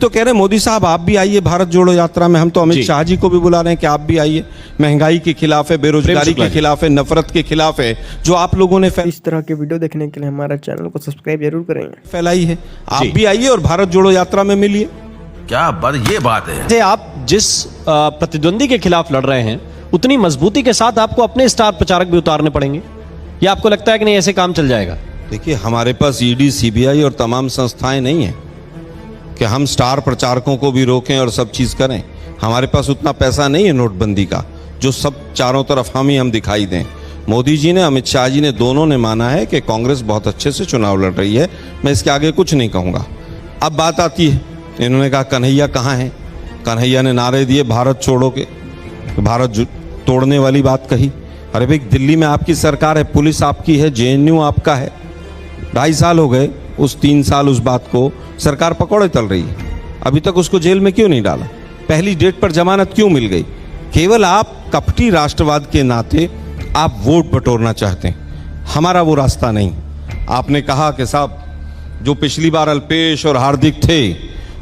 तो कह रहे हैं मोदी साहब आप भी आइए भारत जोड़ो यात्रा में। हम तो अमित शाह जी को भी बुला रहे हैं कि आप भी आइए। महंगाई के खिलाफ है, बेरोजगारी के खिलाफ है, नफरत के खिलाफ है, जो आप लोगों ने इस तरह के वीडियो देखने के लिए हमारा चैनल को सब्सक्राइब जरूर करें, फैलाई है। आप भी आइए और भारत जोड़ो यात्रा में मिलिए। क्या ये बात है। आप जिस प्रतिद्वंदी के खिलाफ लड़ रहे हैं उतनी मजबूती के साथ आपको अपने स्टार प्रचारक भी उतारने पड़ेंगे, या आपको लगता है कि नहीं ऐसे काम चल जाएगा? देखिए, हमारे पास ईडी, सीबीआई और तमाम संस्थाएं नहीं हैं कि हम स्टार प्रचारकों को भी रोकें और सब चीज करें। हमारे पास उतना पैसा नहीं है नोटबंदी का जो सब चारों तरफ हम दिखाई दें। मोदी जी ने, अमित शाह जी ने, दोनों ने माना है कि कांग्रेस बहुत अच्छे से चुनाव लड़ रही है। मैं इसके आगे कुछ नहीं कहूँगा। अब बात आती है, इन्होंने कहा कन्हैया कहाँ है। कन्हैया ने नारे दिए भारत छोड़ो के, भारत तोड़ने वाली बात कही। अरे भाई, दिल्ली में आपकी सरकार है, पुलिस आपकी है, जेएनयू आपका है। 2.5 साल हो गए, उस 3 साल उस बात को सरकार पकौड़े तल रही है। अभी तक उसको जेल में क्यों नहीं डाला? पहली डेट पर जमानत क्यों मिल गई? केवल आप कपटी राष्ट्रवाद के नाते आप वोट बटोरना चाहते हैं। हमारा वो रास्ता नहीं। आपने कहा कि साहब जो पिछली बार अल्पेश और हार्दिक थे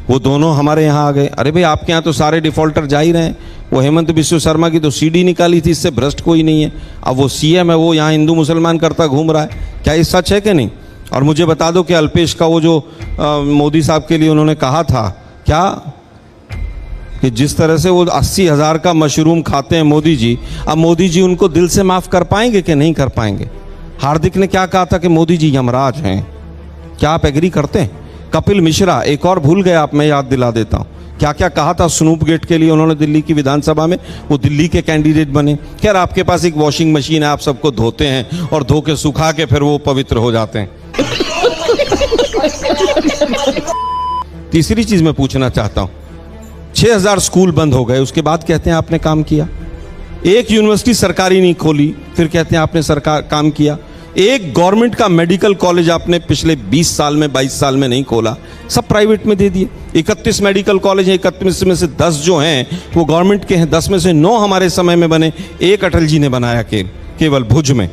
वो दोनों हमारे यहाँ आ गए। अरे भाई, आपके यहाँ तो सारे डिफॉल्टर जा ही रहे हैं। वो हेमंत बिस्व शर्मा की तो सीडी निकाली थी, इससे भ्रष्ट कोई नहीं है। अब वो सीएम है, वो यहाँ हिंदू मुसलमान करता घूम रहा है। क्या ये सच है कि नहीं? और मुझे बता दो कि अल्पेश का वो जो मोदी साहब के लिए उन्होंने कहा था क्या, कि जिस तरह से वो 80,000 का मशरूम खाते हैं मोदी जी, अब मोदी जी उनको दिल से माफ कर पाएंगे कि नहीं कर पाएंगे? हार्दिक ने क्या कहा था कि मोदी जी यमराज हैं। क्या आप एग्री करते हैं? कपिल मिश्रा, एक और भूल गए आप, मैं याद दिला देता हूं, क्या क्या कहा था स्नूप गेट के लिए उन्होंने दिल्ली की विधानसभा में। वो दिल्ली के कैंडिडेट बने। खैर, आपके पास एक वॉशिंग मशीन है, आप सबको धोते हैं और धो के सुखा के फिर वो पवित्र हो जाते हैं। तीसरी चीज मैं पूछना चाहता हूं, 6000 स्कूल बंद हो गए, उसके बाद कहते हैं आपने काम किया। एक यूनिवर्सिटी सरकारी नहीं खोली, फिर कहते हैं आपने सरकार काम किया। एक गवर्नमेंट का मेडिकल कॉलेज आपने पिछले 20 साल में, 22 साल में नहीं खोला, सब प्राइवेट में दे दिए। 31 मेडिकल कॉलेज हैं, 31 में से 10 जो हैं वो गवर्नमेंट के हैं, 10 में से 9 हमारे समय में बने, एक अटल जी ने बनाया केवल भुज में।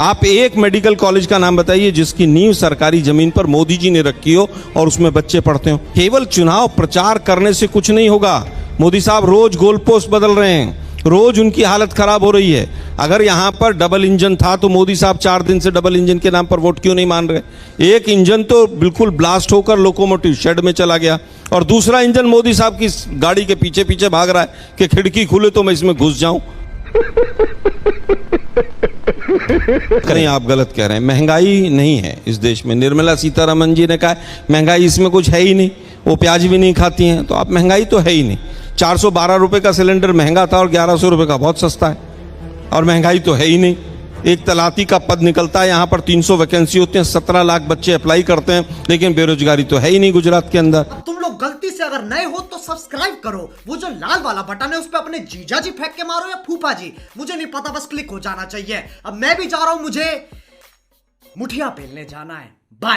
आप एक मेडिकल कॉलेज का नाम बताइए जिसकी नींव सरकारी जमीन पर मोदी जी ने रखी हो और उसमें बच्चे पढ़ते हो। केवल चुनाव प्रचार करने से कुछ नहीं होगा। मोदी साहब रोज गोल पोस्ट बदल रहे हैं, रोज उनकी हालत खराब हो रही है। अगर यहां पर डबल इंजन था तो मोदी साहब 4 दिन से डबल इंजन के नाम पर वोट क्यों नहीं मान रहे? एक इंजन तो बिल्कुल ब्लास्ट होकर लोकोमोटिव शेड में चला गया और दूसरा इंजन मोदी साहब की गाड़ी के पीछे पीछे भाग रहा है कि खिड़की खुले तो मैं इसमें घुस जाऊं। कहीं आप गलत कह रहे हैं। महंगाई नहीं है इस देश में। निर्मला सीतारमण जी ने कहा महंगाई इसमें कुछ है ही नहीं, वो प्याज भी नहीं खाती हैं, तो आप महंगाई तो है ही नहीं। 412 रुपए का सिलेंडर महंगा था और 1100 रुपए का बहुत सस्ता है, और महंगाई तो है ही नहीं। एक तलाती का पद निकलता है, यहाँ पर 300 वैकेंसी होते हैं, 17 लाख बच्चे अप्लाई करते हैं, लेकिन बेरोजगारी तो है ही नहीं गुजरात के अंदर। तुम लोग गलती से अगर नए हो तो सब्सक्राइब करो, वो जो लाल वाला बटन है उस पर अपने जीजा जी फेंक के मारो या फूफा जी, मुझे नहीं पता, बस क्लिक हो जाना चाहिए। अब मैं भी जा रहा हूं, मुझे मुठिया पेलने जाना है। बाय।